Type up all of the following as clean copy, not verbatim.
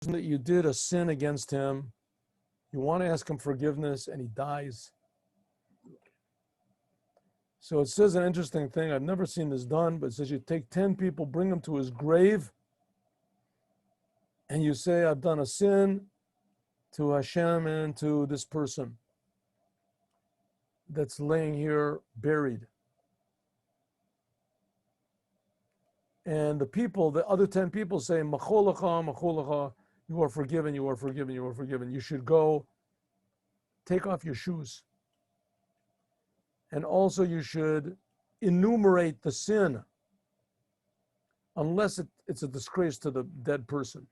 that you did a sin against him, you want to ask him forgiveness, and he dies. So it says an interesting thing. I've never seen this done, but it says you take 10 people, bring them to his grave, and you say, I've done a sin to Hashem and to this person that's laying here buried. And the people, the other 10 people say, Macholacha, Macholacha, you are forgiven, you are forgiven, you are forgiven. You should go take off your shoes. And also you should enumerate the sin, unless it's a disgrace to the dead person.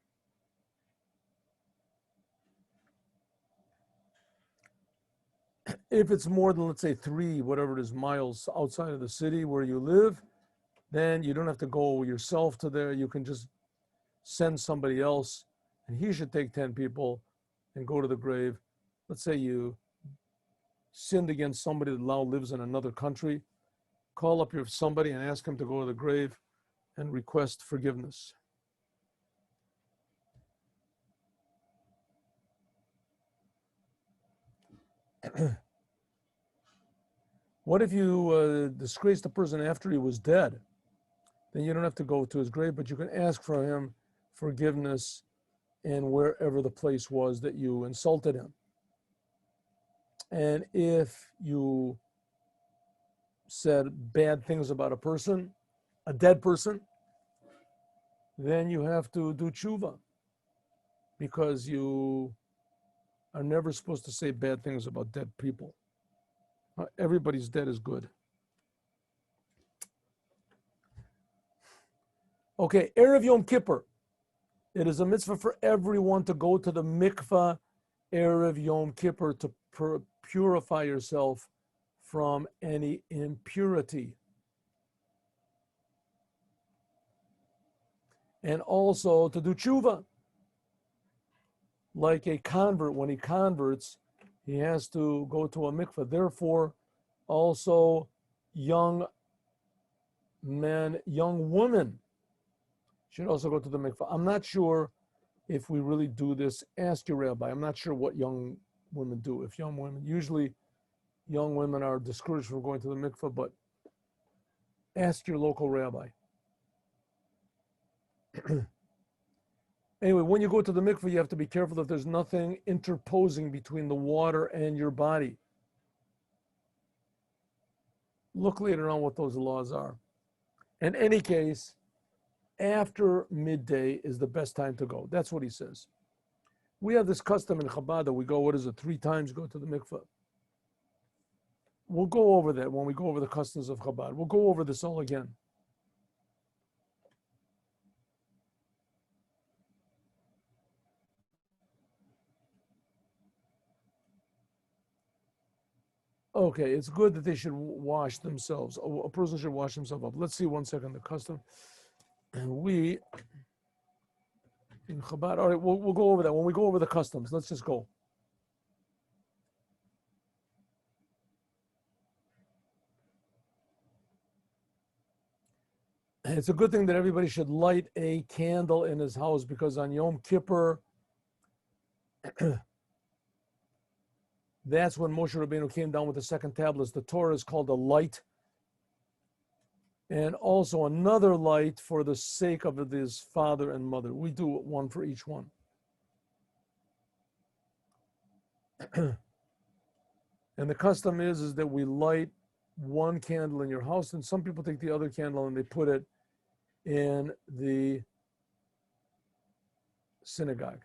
If it's more than, let's say, 3, whatever it is, miles outside of the city where you live, then you don't have to go yourself to there. You can just send somebody else, and he should take 10 people and go to the grave. Let's say you sinned against somebody that now lives in another country. Call up somebody and ask him to go to the grave and request forgiveness. What if you disgraced the person after he was dead? Then you don't have to go to his grave, but you can ask for him forgiveness in wherever the place was that you insulted him. And if you said bad things about a person, a dead person, then you have to do tshuva, because you are never supposed to say bad things about dead people. Everybody's dead is good. Okay, Erev Yom Kippur. It is a mitzvah for everyone to go to the mikvah Erev Yom Kippur to purify yourself from any impurity. And also to do tshuva. Like a convert, when he converts, he has to go to a mikvah. Therefore, also young men, young women should also go to the mikvah. I'm not sure if we really do this. Ask your rabbi. I'm not sure what young women do. If young women, usually young women are discouraged from going to the mikvah, but ask your local rabbi. Anyway, when you go to the mikvah, you have to be careful that there's nothing interposing between the water and your body. Look later on what those laws are. In any case, after midday is the best time to go. That's what he says. We have this custom in Chabad that we go, 3 times go to the mikvah. We'll go over that when we go over the customs of Chabad. We'll go over this all again. Okay, it's good that they should wash themselves. A person should wash himself up. Let's see 1 second the custom. And we, in Chabad, all right, we'll go over that. When we go over the customs, let's just go. And it's a good thing that everybody should light a candle in his house, because on Yom Kippur, that's when Moshe Rabbeinu came down with the second tablets. The Torah is called a light. And also another light for the sake of his father and mother. We do one for each one. And the custom is that we light one candle in your house, and some people take the other candle and they put it in the synagogue.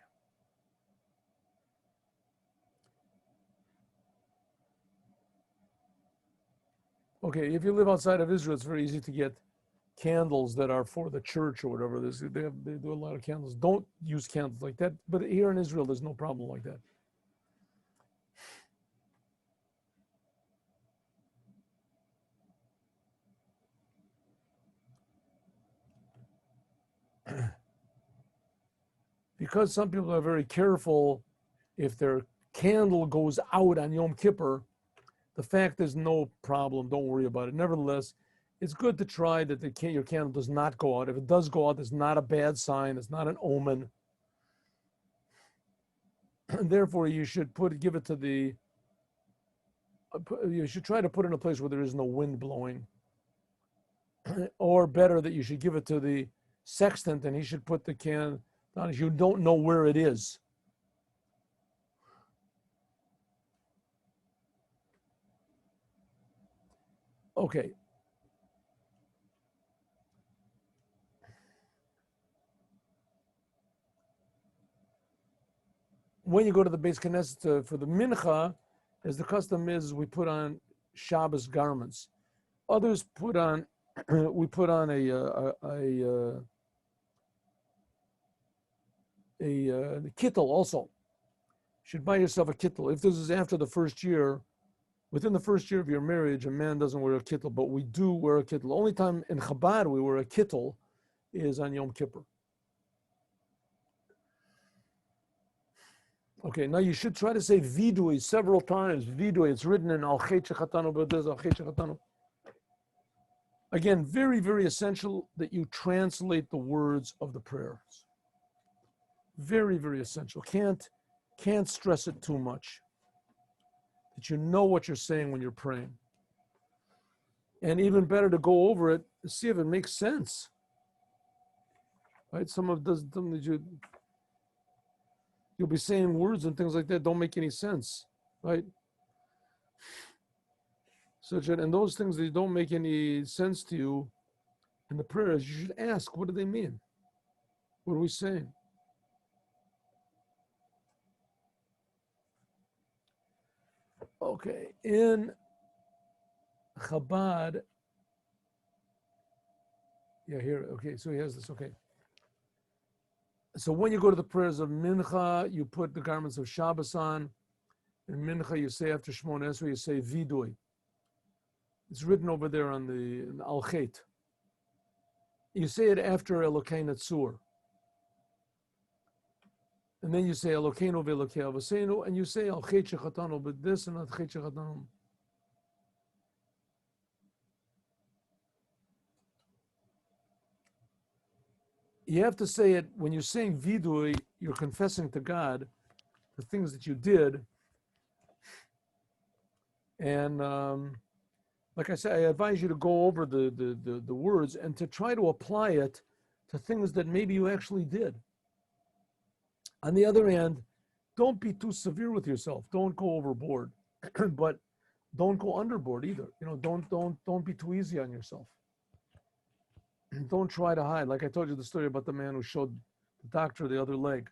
Okay, if you live outside of Israel, it's very easy to get candles that are for the church or whatever. They do a lot of candles. Don't use candles like that. But here in Israel, there's no problem like that. Because some people are very careful, if their candle goes out on Yom Kippur, the fact is no problem. Don't worry about it. Nevertheless, it's good to try that your candle does not go out. If it does go out, it's not a bad sign. It's not an omen. Therefore, you should give it to you should try to put it in a place where there is no wind blowing. Or better, that you should give it to the sextant and he should put the can down if you don't know where it is. Okay. When you go to the Beis Knesset for the mincha, as the custom is, we put on Shabbos garments. Others put on, we put on a kittel also. You should buy yourself a kittel. If this is after the first year, within the first year of your marriage, a man doesn't wear a kittel, but we do wear a kittel. The only time in Chabad we wear a kittel is on Yom Kippur. Okay, now you should try to say vidui several times. Vidui, it's written in Al Chet Shechatanu, but there's Al Chet Shechatanu. Again, very, very essential that you translate the words of the prayers. Very, very essential. Can't stress it too much. That you know what you're saying when you're praying. And even better to go over it to see if it makes sense. Right? Some of them that you'll be saying words and things like that don't make any sense, right? And those things that don't make any sense to you in the prayers, you should ask, what do they mean? What are we saying? Okay, in Chabad, okay, so he has this, okay. So when you go to the prayers of Mincha, you put the garments of Shabbos on. In Mincha, you say after Shmona Esrei, you say Vidui. It's written over there on the Al Chet. You say it after Elokein Atzur. And then you say Elokeinu ve'Elokei Avosenu, and you say Al Chet Shechatanu, but this and Al Chet Shechatanu. You have to say it, when you're saying vidui, you're confessing to God the things that you did. And like I said, I advise you to go over the words and to try to apply it to things that maybe you actually did. On the other hand, don't be too severe with yourself. Don't go overboard, but don't go underboard either. Don't be too easy on yourself. Don't try to hide. Like I told you the story about the man who showed the doctor the other leg.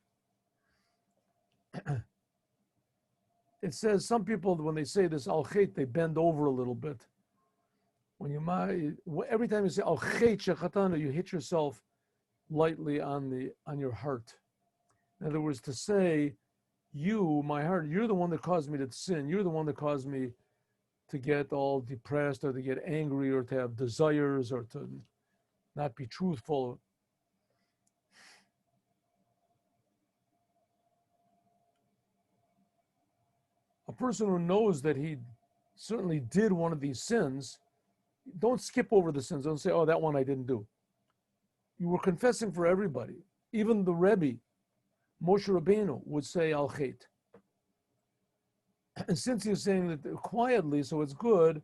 It says some people, when they say this Al Chet, they bend over a little bit. Every time you say Al Chet Shechatanu, you hit yourself lightly on your heart. In other words, to say, you, my heart, you're the one that caused me to sin. You're the one that caused me to get all depressed or to get angry or to have desires or to not be truthful. A person who knows that he certainly did one of these sins, don't skip over the sins. Don't say, oh, that one I didn't do. You were confessing for everybody. Even the Rebbe, Moshe Rabbeinu, would say Al Chet. And since you're saying that quietly, so it's good,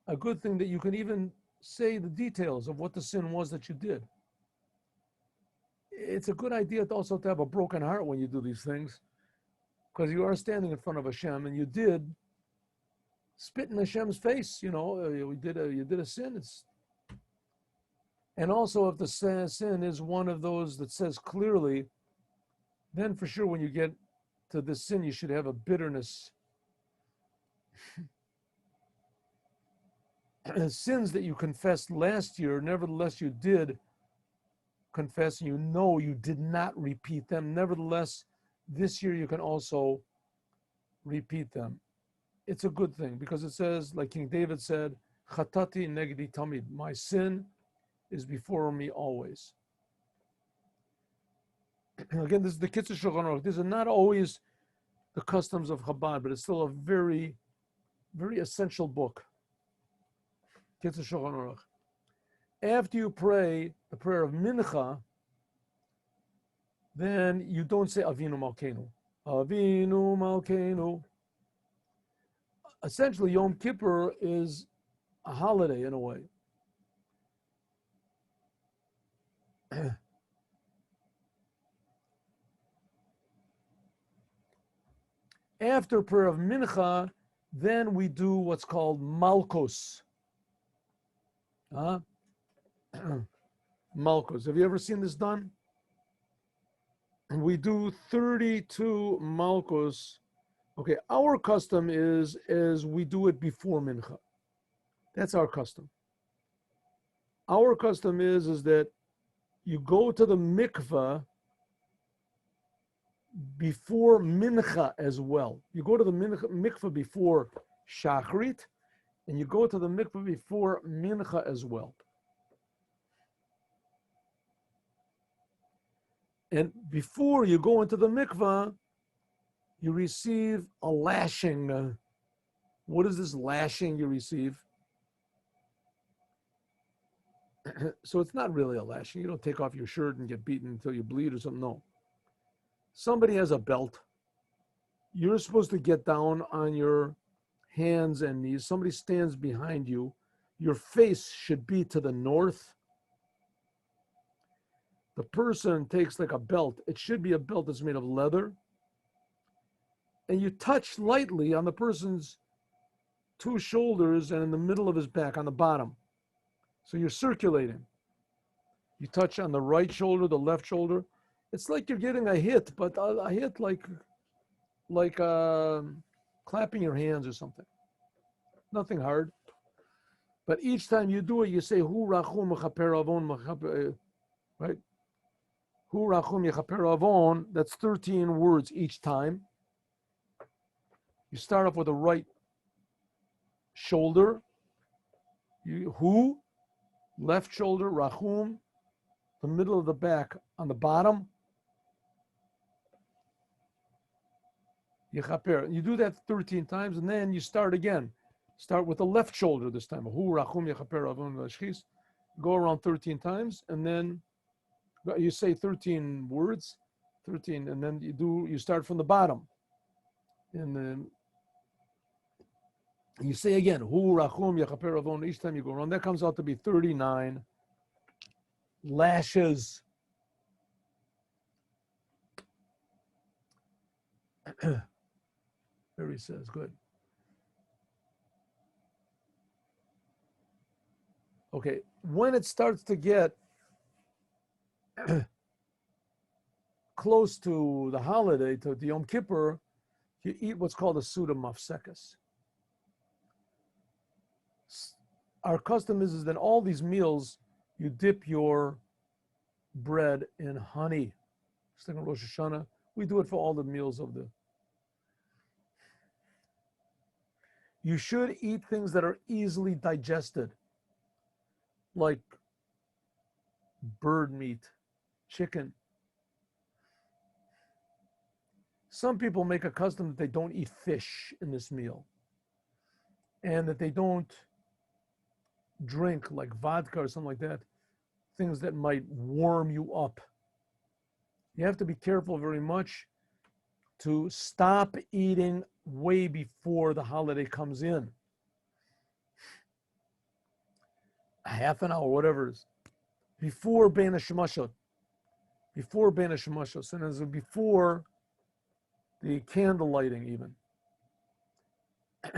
a good thing that you can even say the details of what the sin was that you did. It's a good idea to also to have a broken heart when you do these things, because you are standing in front of Hashem and you did spit in Hashem's face. You did a sin. And also, if the sin is one of those that says clearly, then for sure when you get to this sin, you should have a bitterness. Sins that you confessed last year, nevertheless you did confess, and you did not repeat them. Nevertheless, this year you can also repeat them. It's a good thing, because it says, like King David said, Chatati negdi tamid, my sin is before me always. Again, this is the Kitzur Shulchan Aruch. These are not always the customs of Chabad, but it's still a very, very essential book. Kitzur Shulchan Aruch. After you pray the prayer of Mincha, then you don't say Avinu Malkeinu. Avinu Malkeinu. Essentially, Yom Kippur is a holiday in a way. After prayer of Mincha, then we do what's called Malkos. Huh? Malkos. Have you ever seen this done? We do 32 Malkos. Okay, our custom is we do it before Mincha. That's our custom. Our custom is that you go to the mikveh before Mincha as well. You go to the mikveh before Shachrit, and you go to the mikveh before Mincha as well. And before you go into the mikveh, you receive a lashing. What is this lashing you receive? So it's not really a lashing. You don't take off your shirt and get beaten until you bleed or something. No. Somebody has a belt. You're supposed to get down on your hands and knees. Somebody stands behind you. Your face should be to the north. The person takes like a belt. It should be a belt that's made of leather. And you touch lightly on the person's two shoulders and in the middle of his back on the bottom. So you're circulating. You touch on the right shoulder, the left shoulder. It's like you're getting a hit, but a hit like clapping your hands or something. Nothing hard. But each time you do it, you say, Hu rachum mechaper avon, right? Hu rachum mechaper avon. That's 13 words each time. You start off with the right shoulder. Hu, left shoulder, rachum, the middle of the back on the bottom. Yechaper. You do that 13 times, and then you start again. Start with the left shoulder this time. Hu rachum yechaper avon v'ashchis. Go around 13 times, and then you say 13 words, 13, and then you start from the bottom, and then you say again, Hu rachum yechaper avon. Each time you go around, that comes out to be 39 lashes. There he says, good. Okay, when it starts to get close to the holiday, to the Yom Kippur, you eat what's called a Suda Mafsekes. Our custom is that all these meals, you dip your bread in honey. Just like on Rosh Hashanah, we do it for all the meals of the. You should eat things that are easily digested, like bird meat, chicken. Some people make a custom that they don't eat fish in this meal, and that they don't drink like vodka or something like that, things that might warm you up. You have to be careful very much to stop eating way before the holiday comes in. A half an hour, whatever it is. Before Bein HaShemashot. Before Bein HaShemashot. And as before the candle lighting even.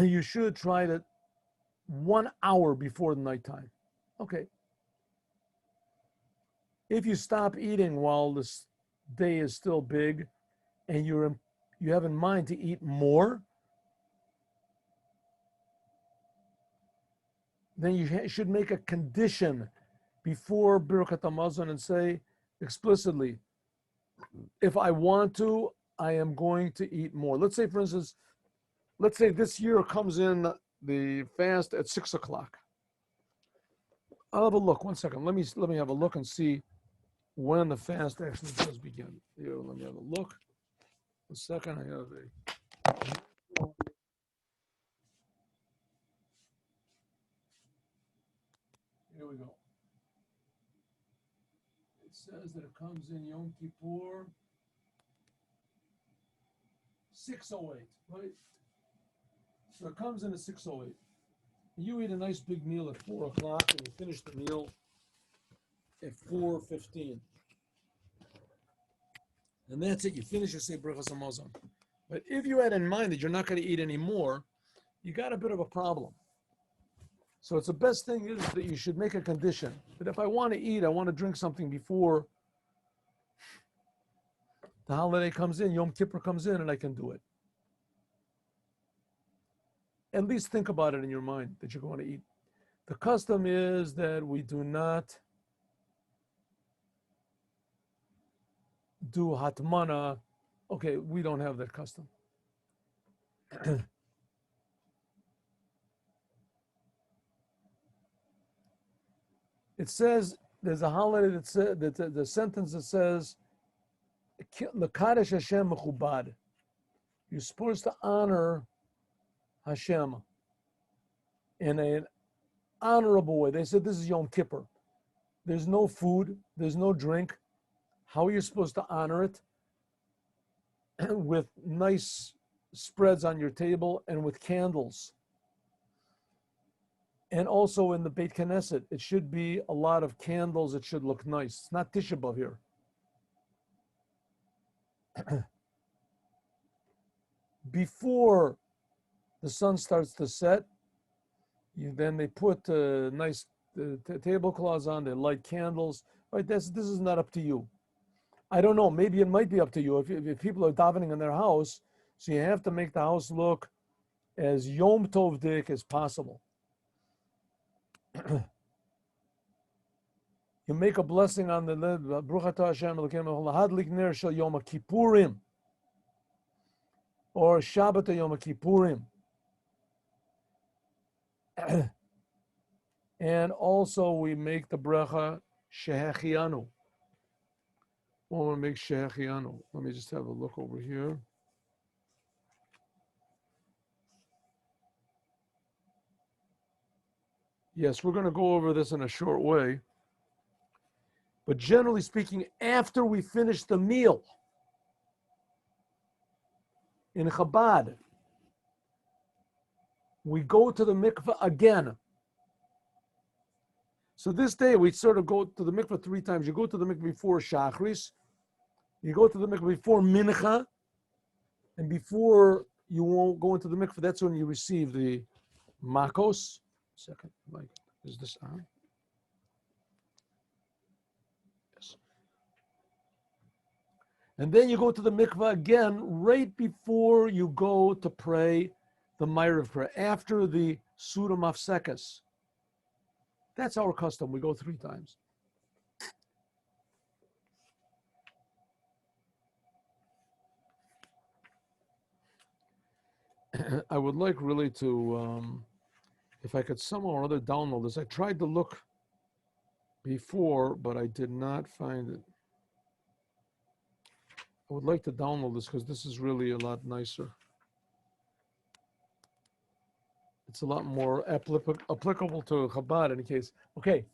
You should try to 1 hour before the nighttime. Okay. If you stop eating while this day is still big and you have in mind to eat more, then you should make a condition before Birkat HaMazon and say explicitly, if I want to, I am going to eat more. Let's say, for instance, this year comes in the fast at 6 o'clock. I'll have a look. 1 second. Let me have a look and see when the fast actually does begin. Here, let me have a look. 1 second. I have a. Here we go. It says that it comes in Yom Kippur 6:08, right? So it comes in at 6:08. You eat a nice big meal at 4 o'clock, and you finish the meal at 4:15. And that's it. You finish your say Brachas Hamazon. But if you had in mind that you're not going to eat anymore, you got a bit of a problem. So it's the best thing is that you should make a condition. But if I want to eat, I want to drink something before the holiday comes in, Yom Kippur comes in, and I can do it. At least think about it in your mind that you're going to eat. The custom is that we do not do hatmana. Okay, we don't have that custom. It says, there's a holiday that says, the sentence that says, L'kadesh Hashem mechubad. You're supposed to honor Hashem in an honorable way. They said this is Yom Kippur. There's no food, there's no drink. How are you supposed to honor it? With nice spreads on your table and with candles. And also in the Beit Knesset, it should be a lot of candles. It should look nice. It's not Tisha B'Av here. Before the sun starts to set, then they put nice tablecloths on. They light candles. Right? This is not up to you. I don't know. Maybe it might be up to you if people are davening in their house. So you have to make the house look as Yom Tov dik as possible. You make a blessing on the lid, Baruch atah Hashem Elokeinu lahadlik ner shel Yom Kippurim, or Shabbat Yom Kippurim. And also we make the bracha Shehechianu. When we make Shehechianu, let me just have a look over here. Yes, we're going to go over this in a short way. But generally speaking, after we finish the meal in Chabad, we go to the mikveh again. So this day we sort of go to the mikveh 3 times. You go to the mikveh before Shachris, you go to the mikveh before Mincha, and before you won't go into the mikveh, that's when you receive the makos. Second, like, is this on? Yes. And then you go to the mikveh again right before you go to pray the Ma'ariv prayer, after the Surah Mafsekas. That's our custom. We go 3 times. I would like really to, if I could somehow or other download this. I tried to look before, but I did not find it. I would like to download this because this is really a lot nicer. It's a lot more applicable to Chabad in any case. Okay.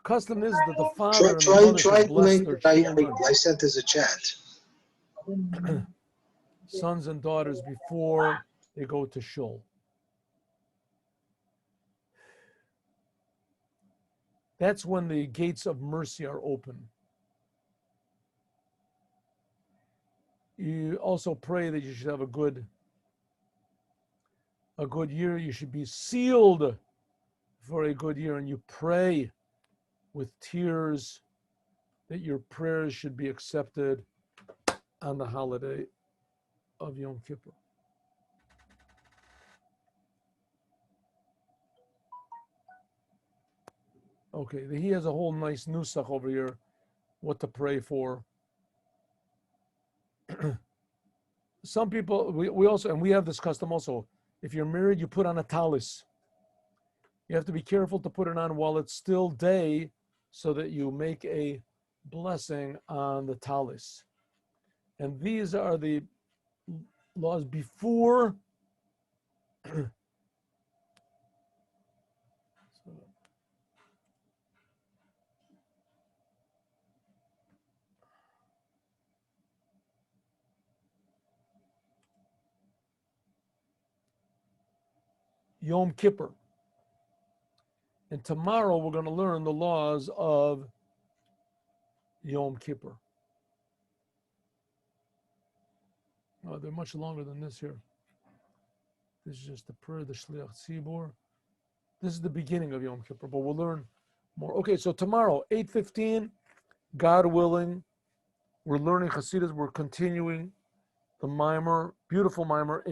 Custom is that the father and the mother should bless their children. I sent as a chat. Sons and daughters before they go to shul. That's when the gates of mercy are open. You also pray that you should have a good year. You should be sealed for a good year, and you pray with tears that your prayers should be accepted on the holiday of Yom Kippur. Okay, he has a whole nice nusach over here, what to pray for. Some people, we also, and we have this custom also, if you're married, you put on a talis. You have to be careful to put it on while it's still day so that you make a blessing on the talis. And these are the laws before Yom Kippur. And tomorrow we're going to learn the laws of Yom Kippur. Oh, they're much longer than this here. This is just the prayer, the Shliach Tzibur. This is the beginning of Yom Kippur, but we'll learn more. Okay, so tomorrow, 8:15, God willing, we're learning Chassidus. We're continuing the mimer, beautiful mimer.